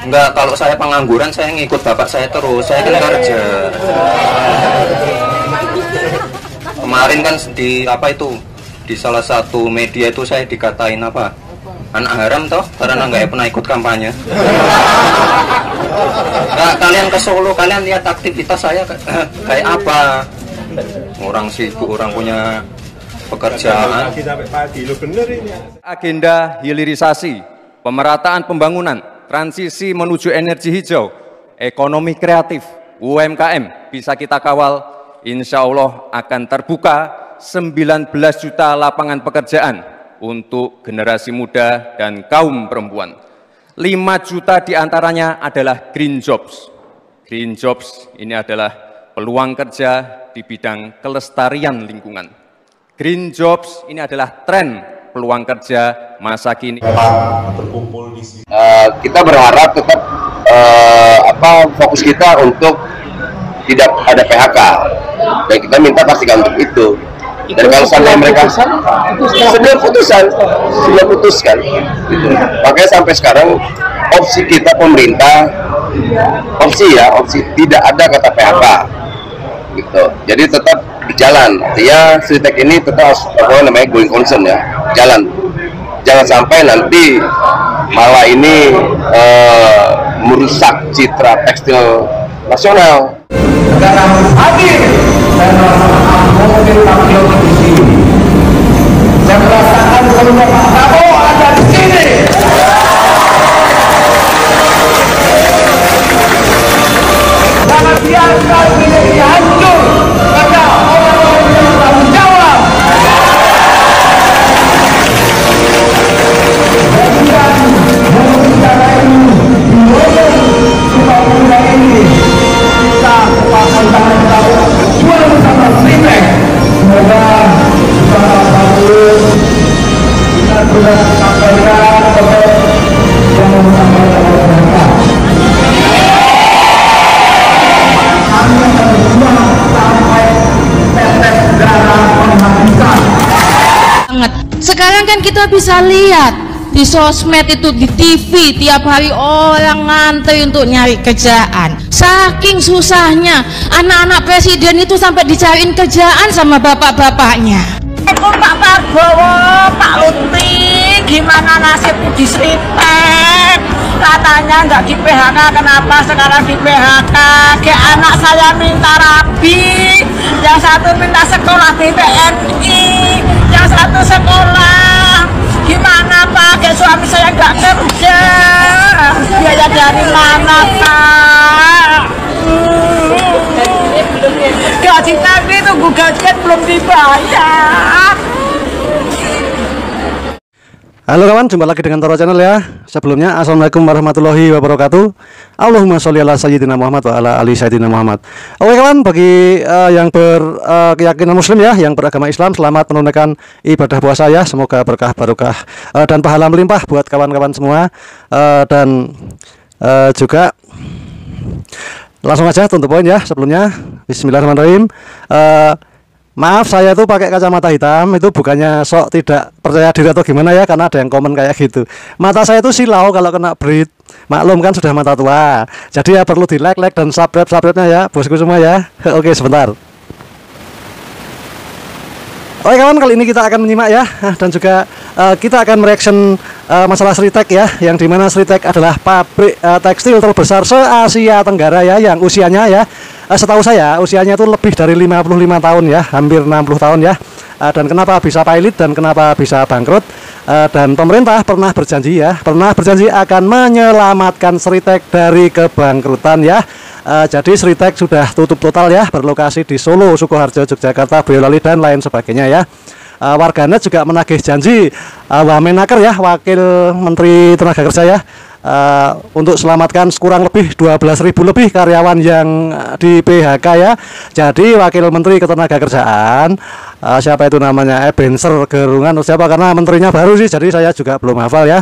Enggak, kalau saya pengangguran saya ngikut bapak saya terus, saya kan kerja. Kemarin kan di apa itu, di salah satu media itu saya dikatain apa, anak haram toh karena nggak pernah ikut kampanye. Nah, kalian ke Solo, kalian lihat aktivitas saya kayak apa. Orang sibuk, orang punya pekerjaan. Agenda hilirisasi, pemerataan pembangunan, transisi menuju energi hijau, ekonomi kreatif, UMKM bisa kita kawal. Insya Allah akan terbuka 19 juta lapangan pekerjaan untuk generasi muda dan kaum perempuan. 5 juta diantaranya adalah green jobs. Green jobs ini adalah peluang kerja di bidang kelestarian lingkungan. Green jobs ini adalah tren peluang kerja masa kini. Kita berharap tetap fokus kita untuk tidak ada PHK, dan kita minta pastikan untuk itu. Dan kalau sampai mereka sudah putuskan, gitu. Makanya sampai sekarang opsi kita pemerintah, opsi tidak ada kata PHK, gitu. Jadi tetap berjalan. Ya, Sritek ini tetap going concern ya, jalan. Jangan sampai nanti malah ini merusak citra tekstil nasional. Hadir dan mobil tampil di sini. Saya merasakan semua Pak Prabowo ada di sini. Jangan biarkan ini hancur karena orang-orang yang bertanggung jawab. Dan membicara ini diorong supaya muda ini kita kekuatan tangan kita berjuang bersama Sritek. Semoga bersama bagus kita sudah sampaikan kepada yang sampaikan oleh mereka. Kami akan berjuang sampai tetes darah penghabisan. Sekarang kan kita bisa lihat di sosmed itu, di TV, tiap hari orang ngantri untuk nyari kerjaan. Saking susahnya anak-anak presiden itu sampai dicariin kerjaan sama bapak-bapaknya. Pak Prabowo, Pak Lutfi, gimana nasib di Sritek? Katanya nggak di PHK, kenapa sekarang di PHK? Kayak anak saya minta rabi, yang satu minta sekolah di TNI, yang satu sekolah. Gimana Pak? Kayak suami saya nggak kerja, biaya dari mana Pak? Gaji tadi tunggu gajian belum dibayar. Halo kawan, jumpa lagi dengan Toro Channel ya. Sebelumnya, assalamualaikum warahmatullahi wabarakatuh. Allahumma sholli ala sayyidina Muhammad wa ala ali sayyidina Muhammad. Oke kawan, bagi yang berkeyakinan muslim ya, yang beragama Islam, selamat menunaikan ibadah puasa ya. Semoga berkah barokah dan pahala melimpah buat kawan-kawan semua. Dan juga langsung aja tutup poin ya. Sebelumnya, bismillahirrahmanirrahim. Maaf, saya tuh pakai kacamata hitam itu bukannya sok tidak percaya diri atau gimana ya, karena ada yang komen kayak gitu. Mata saya tuh silau kalau kena berit. Maklum kan sudah mata tua. Jadi ya perlu di like dan subscribe-nya ya, bosku semua ya. Oke, sebentar. Oke kawan, kali ini kita akan menyimak ya, dan juga kita akan mereaction masalah Sritek ya, yang dimana Sritek adalah pabrik tekstil terbesar se-Asia Tenggara ya, yang usianya ya, setahu saya usianya itu lebih dari 55 tahun ya, hampir 60 tahun ya. Dan kenapa bisa pilot dan kenapa bisa bangkrut, dan pemerintah pernah berjanji akan menyelamatkan Sritek dari kebangkrutan ya. Jadi Sritek sudah tutup total ya, berlokasi di Solo, Sukoharjo, Yogyakarta, Boyolali dan lain sebagainya ya. Warganet juga menagih janji Wamenaker ya, Wakil Menteri Tenaga Kerja ya, untuk selamatkan kurang lebih 12.000 lebih karyawan yang di PHK ya. Jadi Wakil Menteri Ketenagakerjaan, siapa itu namanya, Ebenser Gerungan siapa, karena menterinya baru sih, jadi saya juga belum hafal ya.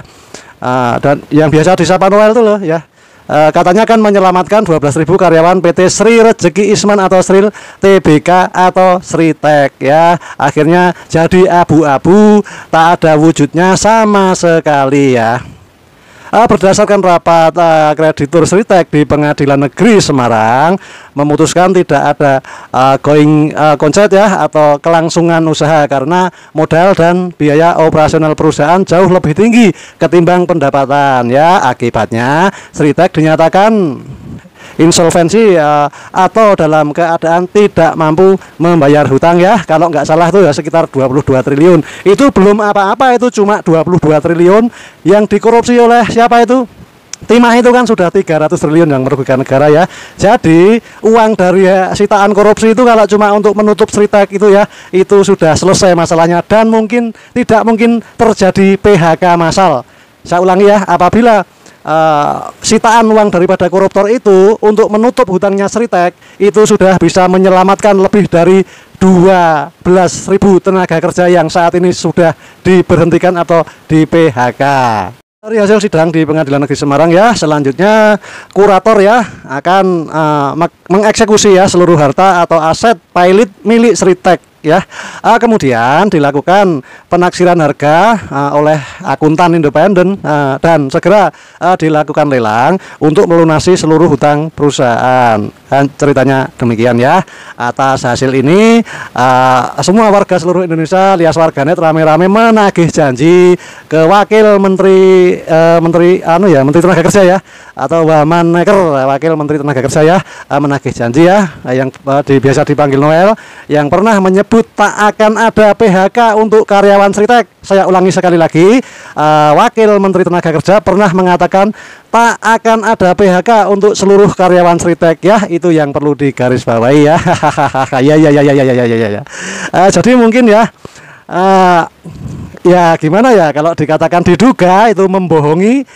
Dan yang biasa disapa Noel itu loh ya. Katanya akan menyelamatkan 12.000 karyawan PT Sri Rejeki Isman atau Sri TBK atau Sritek ya. Akhirnya jadi abu-abu, tak ada wujudnya sama sekali ya. berdasarkan rapat kreditur Sritek di Pengadilan Negeri Semarang memutuskan tidak ada going concern ya atau kelangsungan usaha karena modal dan biaya operasional perusahaan jauh lebih tinggi ketimbang pendapatan ya. Akibatnya Sritek dinyatakan insolvensi atau dalam keadaan tidak mampu membayar hutang ya. Kalau nggak salah itu ya sekitar 22 triliun. Itu belum apa-apa, itu cuma 22 triliun yang dikorupsi oleh siapa itu? Timah itu kan sudah 300 triliun yang merugikan negara ya. Jadi uang dari sitaan korupsi itu kalau cuma untuk menutup Sritek itu ya, itu sudah selesai masalahnya dan tidak mungkin terjadi PHK massal. Saya ulangi ya, apabila sitaan uang daripada koruptor itu untuk menutup hutangnya Sritek itu sudah bisa menyelamatkan lebih dari 12.000 tenaga kerja yang saat ini sudah diberhentikan atau di PHK. Dari hasil sidang di Pengadilan Negeri Semarang ya, selanjutnya kurator ya akan mengeksekusi ya seluruh harta atau aset pilot milik Sritek ya. Kemudian dilakukan penaksiran harga oleh akuntan independen dan segera dilakukan lelang untuk melunasi seluruh hutang perusahaan. Dan ceritanya demikian ya. Atas hasil ini semua warga seluruh Indonesia alias warganet rame-rame menagih janji ke wakil Menteri Menteri Tenaga Kerja ya, atau Wamenaker, wakil Menteri Tenaga Kerja ya, menagih janji ya yang biasa dipanggil Noel, yang pernah menyebut tak akan ada PHK untuk karyawan Sritek. Saya ulangi sekali lagi, wakil Menteri Tenaga Kerja pernah mengatakan tak akan ada PHK untuk seluruh karyawan Sritek ya. Itu yang perlu digarisbawahi ya. Ya. Jadi mungkin ya ya gimana ya kalau dikatakan diduga itu membohongi,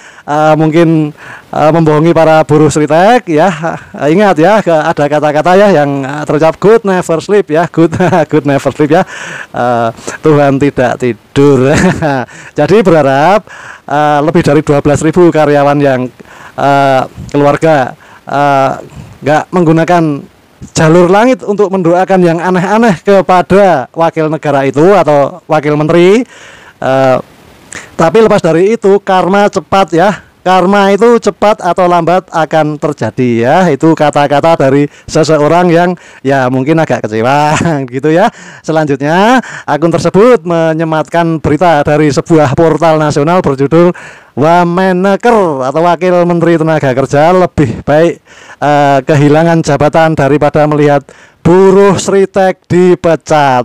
mungkin membohongi para buruh Sritek ya. Ingat ya, ada kata-kata ya yang terucap good never sleep ya, good never sleep ya. Tuhan tidak tidur. Jadi berharap lebih dari 12.000 karyawan yang keluarga nggak menggunakan jalur langit untuk mendoakan yang aneh-aneh kepada wakil negara itu atau wakil menteri. Tapi lepas dari itu, karma cepat ya. Karma itu cepat atau lambat akan terjadi ya. Itu kata-kata dari seseorang yang ya mungkin agak kecewa gitu ya. Selanjutnya, akun tersebut menyematkan berita dari sebuah portal nasional berjudul Wamenaker atau Wakil Menteri Tenaga Kerja lebih baik kehilangan jabatan daripada melihat buruh Sritek dipecat.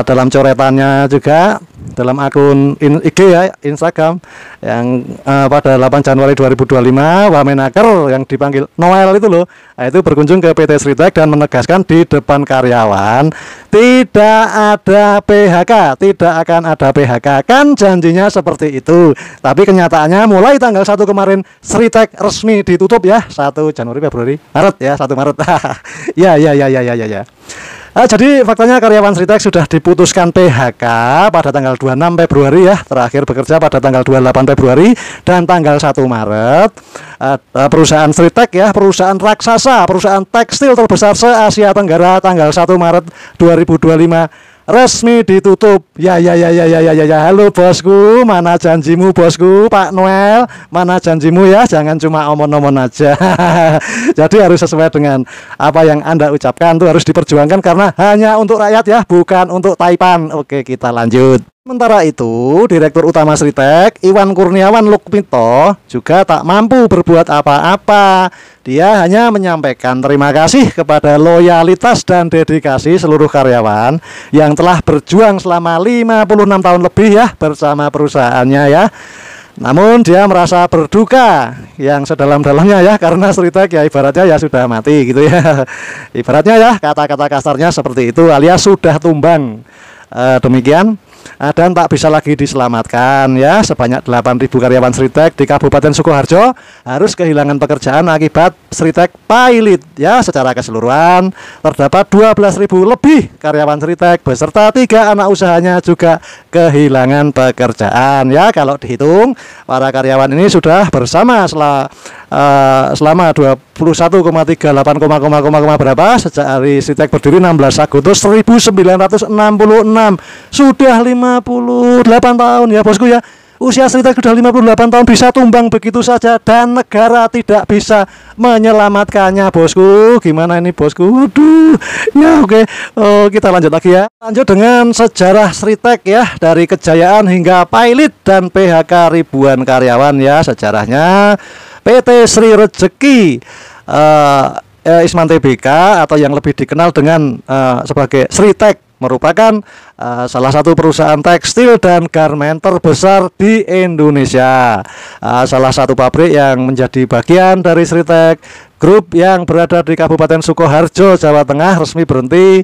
Dalam coretannya juga dalam akun IG ya, Instagram yang pada 8 Januari 2025, Wamenaker yang dipanggil Noel itu loh, itu berkunjung ke PT Sritek dan menegaskan di depan karyawan tidak ada PHK, tidak akan ada PHK. Kan janjinya seperti itu, tapi kenyataannya mulai tanggal 1 kemarin Sritek resmi ditutup ya, 1 Januari, Februari, Maret ya, 1 Maret. Ya. Jadi faktanya karyawan Sritek sudah diputuskan PHK pada tanggal 26 Februari ya, terakhir bekerja pada tanggal 28 Februari dan tanggal 1 Maret. Perusahaan Sritek ya, perusahaan raksasa, perusahaan tekstil terbesar se-Asia Tenggara, tanggal 1 Maret 2025 resmi ditutup. Ya. Halo bosku, mana janjimu bosku, Pak Noel, mana janjimu ya, jangan cuma omon-omon aja. Jadi harus sesuai dengan apa yang Anda ucapkan, tuh harus diperjuangkan karena hanya untuk rakyat ya, bukan untuk Taipan. Oke, kita lanjut. Sementara itu, Direktur Utama Sritek, Iwan Kurniawan Lukmito, juga tak mampu berbuat apa-apa. Dia hanya menyampaikan terima kasih kepada loyalitas dan dedikasi seluruh karyawan yang telah berjuang selama 56 tahun lebih ya bersama perusahaannya ya. Namun dia merasa berduka yang sedalam-dalamnya ya, karena Sritek ya ibaratnya ya sudah mati gitu ya. Ibaratnya ya, kata-kata kasarnya seperti itu alias sudah tumbang. Demikian. Dan tak bisa lagi diselamatkan ya. Sebanyak 8.000 karyawan Sritek di Kabupaten Sukoharjo harus kehilangan pekerjaan akibat Sritek pilot ya. Secara keseluruhan terdapat 12.000 lebih karyawan Sritek beserta 3 anak usahanya juga kehilangan pekerjaan ya. Kalau dihitung, para karyawan ini sudah bersama selama 21,38, berapa sejak hari Sritek berdiri 16 Agustus 1966. Sudah 58 tahun ya bosku ya. Usia Sritek sudah 58 tahun bisa tumbang begitu saja dan negara tidak bisa menyelamatkannya, bosku. Gimana ini, bosku? Waduh. Ya oke. Oh, kita lanjut lagi ya. Lanjut dengan sejarah Sritek ya, dari kejayaan hingga pilot dan PHK ribuan karyawan ya. Sejarahnya PT Sri Rejeki Isman Tbk atau yang lebih dikenal dengan sebagai Sritek merupakan salah satu perusahaan tekstil dan garmen terbesar di Indonesia. Salah satu pabrik yang menjadi bagian dari Sritek Group yang berada di Kabupaten Sukoharjo, Jawa Tengah resmi berhenti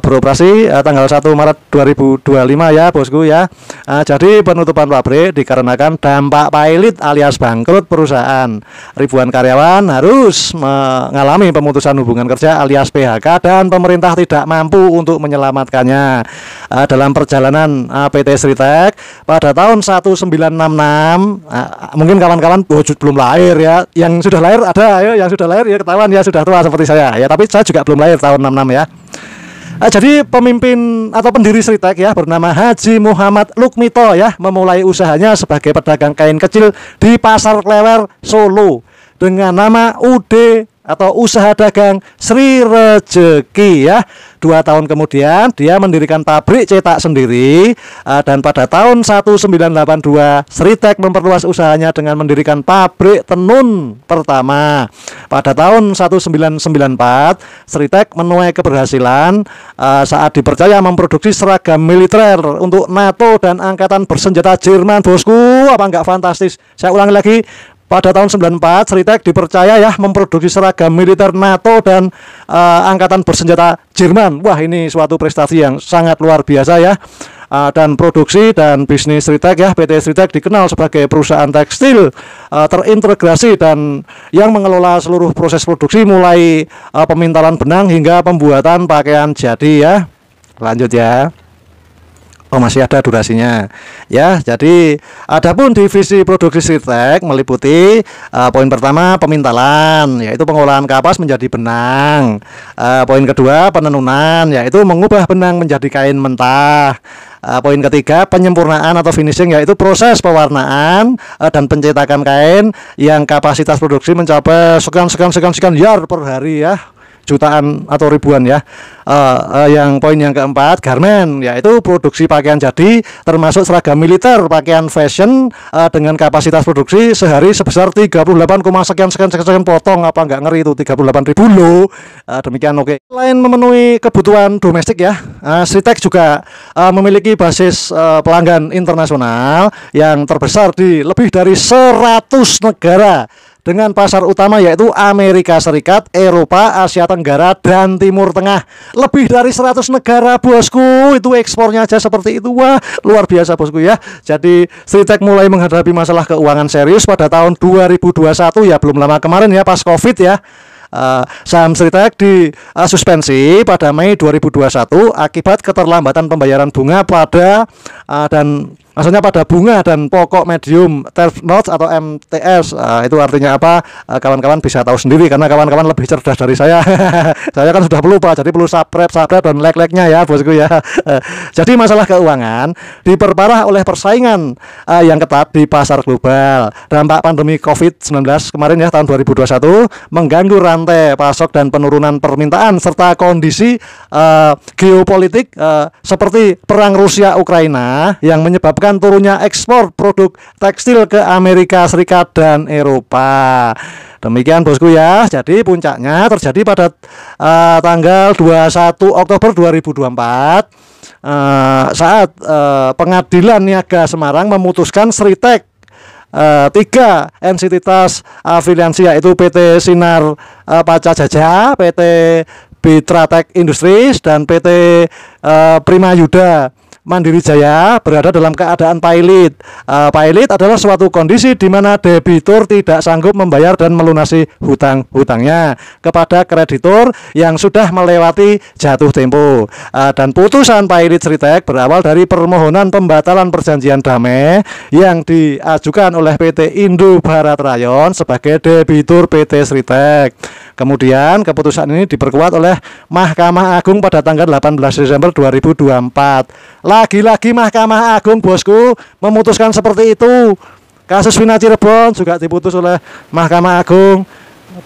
beroperasi tanggal 1 Maret 2025 ya, bosku ya. Jadi penutupan pabrik dikarenakan dampak pilot alias bangkrut perusahaan. Ribuan karyawan harus mengalami pemutusan hubungan kerja alias PHK dan pemerintah tidak mampu untuk menyelamatkannya. Dalam perjalanan PT Sritek pada tahun 1966, mungkin kawan-kawan belum lahir ya. Yang sudah lahir ada, ayo yang sudah lahir ya ketahuan ya sudah tua seperti saya ya, tapi saya juga belum lahir tahun 66 ya. Jadi pemimpin atau pendiri Sritek ya bernama Haji Muhammad Lukmito ya memulai usahanya sebagai pedagang kain kecil di Pasar Klewer, Solo dengan nama UD atau Usaha Dagang Sri Rejeki ya. 2 tahun kemudian dia mendirikan pabrik cetak sendiri dan pada tahun 1982 Sritek memperluas usahanya dengan mendirikan pabrik tenun pertama. Pada tahun 1994 Sritek menuai keberhasilan saat dipercaya memproduksi seragam militer untuk NATO dan angkatan bersenjata Jerman, bosku. Apa enggak fantastis? Saya ulangi lagi. Pada tahun 94 Sritek dipercaya ya memproduksi seragam militer NATO dan angkatan bersenjata Jerman. Wah, ini suatu prestasi yang sangat luar biasa ya. Dan produksi dan bisnis Sritek ya, PT Sritek dikenal sebagai perusahaan tekstil terintegrasi dan yang mengelola seluruh proses produksi mulai pemintalan benang hingga pembuatan pakaian jadi ya. Lanjut ya. Oh, masih ada durasinya ya. Jadi adapun divisi produksi Sritek meliputi poin pertama pemintalan, yaitu pengolahan kapas menjadi benang. Poin kedua penenunan, yaitu mengubah benang menjadi kain mentah. Poin ketiga penyempurnaan atau finishing, yaitu proses pewarnaan dan pencetakan kain yang kapasitas produksi mencapai sekian yard per hari ya, jutaan atau ribuan ya. Yang poin yang keempat garmen, yaitu produksi pakaian jadi termasuk seragam militer, pakaian fashion dengan kapasitas produksi sehari sebesar 38, sekian potong. Apa nggak ngeri itu 38.000 loh. Demikian oke. Selain memenuhi kebutuhan domestik ya, Sritek juga memiliki basis pelanggan internasional yang terbesar di lebih dari 100 negara dengan pasar utama yaitu Amerika Serikat, Eropa, Asia Tenggara, dan Timur Tengah. Lebih dari 100 negara, bosku. Itu ekspornya aja seperti itu. Wah, luar biasa, bosku ya. Jadi Sritek mulai menghadapi masalah keuangan serius pada tahun 2021 ya, belum lama kemarin ya, pas Covid ya. Saham Sritek disuspensi pada Mei 2021 akibat keterlambatan pembayaran bunga pada maksudnya pada bunga dan pokok medium term notes atau MTS. Itu artinya apa? Kawan-kawan bisa tahu sendiri karena kawan-kawan lebih cerdas dari saya. Saya kan sudah pelupa, jadi perlu subscribe dan like-nya ya, bosku ya. Jadi masalah keuangan diperparah oleh persaingan yang ketat di pasar global. Dampak pandemi COVID-19 kemarin ya tahun 2021 mengganggu rantai pasok dan penurunan permintaan serta kondisi geopolitik seperti perang Rusia Ukraina yang menyebabkan turunnya ekspor produk tekstil ke Amerika Serikat dan Eropa. Demikian, bosku ya. Jadi puncaknya terjadi pada tanggal 21 Oktober 2024 saat Pengadilan Niaga Semarang memutuskan Sritek 3 entitas afiliasi yaitu PT Sinar Paca Jaja, PT Bitratek Industries, dan PT Prima Yuda Mandiri Jaya berada dalam keadaan pilot. Pilot adalah suatu kondisi di mana debitur tidak sanggup membayar dan melunasi hutang-hutangnya kepada kreditur yang sudah melewati jatuh tempo. Dan putusan pilot Sritek berawal dari permohonan pembatalan perjanjian damai yang diajukan oleh PT Indo Barat Rayon sebagai debitur PT Sritek. Kemudian keputusan ini diperkuat oleh Mahkamah Agung pada tanggal 18 Desember 2024. Lagi-lagi Mahkamah Agung, bosku, memutuskan seperti itu. Kasus Vina Cirebon juga diputus oleh Mahkamah Agung.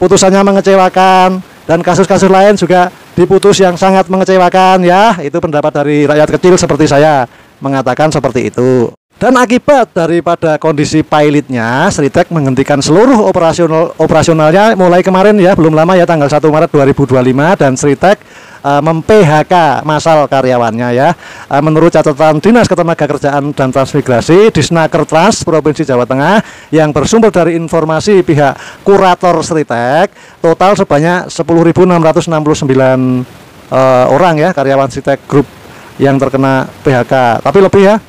Putusannya mengecewakan, dan kasus-kasus lain juga diputus yang sangat mengecewakan ya. Itu pendapat dari rakyat kecil seperti saya mengatakan seperti itu. Dan akibat daripada kondisi pilotnya, Sritek menghentikan seluruh operasionalnya mulai kemarin ya, belum lama ya, tanggal 1 Maret 2025, dan Sritek mem-PHK massal karyawannya ya. Menurut catatan Dinas Ketenagakerjaan dan Transmigrasi Disnaker Trans Provinsi Jawa Tengah yang bersumber dari informasi pihak kurator Sritek, total sebanyak 10.669 orang ya karyawan Sritek Group yang terkena PHK. Tapi lebih ya.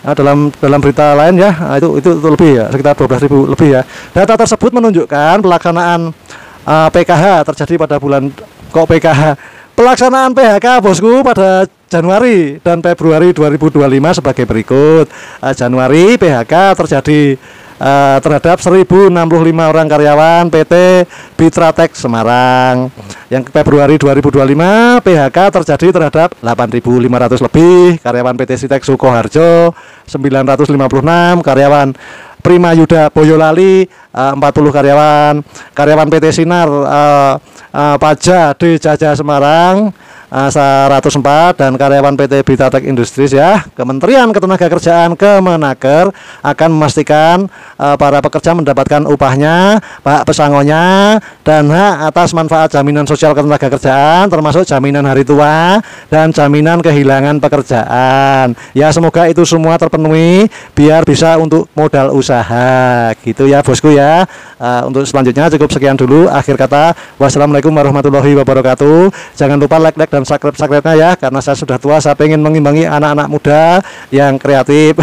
Dalam berita lain ya, itu lebih ya, sekitar 12.000 lebih ya. Data tersebut menunjukkan pelaksanaan PKH terjadi pada bulan PKH. Pelaksanaan PHK, bosku, pada Januari dan Februari 2025 sebagai berikut. Januari PHK terjadi terhadap 1.065 orang karyawan PT Bitratek Semarang. Yang Februari 2025 PHK terjadi terhadap 8.500 lebih karyawan PT Sritek Sukoharjo, 956 karyawan Prima Yuda Boyolali, 40 karyawan PT Sinar Paja di Jaja Semarang, 104, dan karyawan PT Bitratek Industries ya. Kementerian Ketenagakerjaan Kemenaker akan memastikan para pekerja mendapatkan upahnya, hak pesangonnya, dan hak atas manfaat jaminan sosial ketenagakerjaan termasuk jaminan hari tua dan jaminan kehilangan pekerjaan. Ya, semoga itu semua terpenuhi biar bisa untuk modal usaha gitu ya, bosku ya. Untuk selanjutnya cukup sekian dulu. Akhir kata, wassalamualaikum warahmatullahi wabarakatuh. Jangan lupa like dan subscribe-nya ya, karena saya sudah tua, saya pengen mengimbangi anak-anak muda yang kreatif.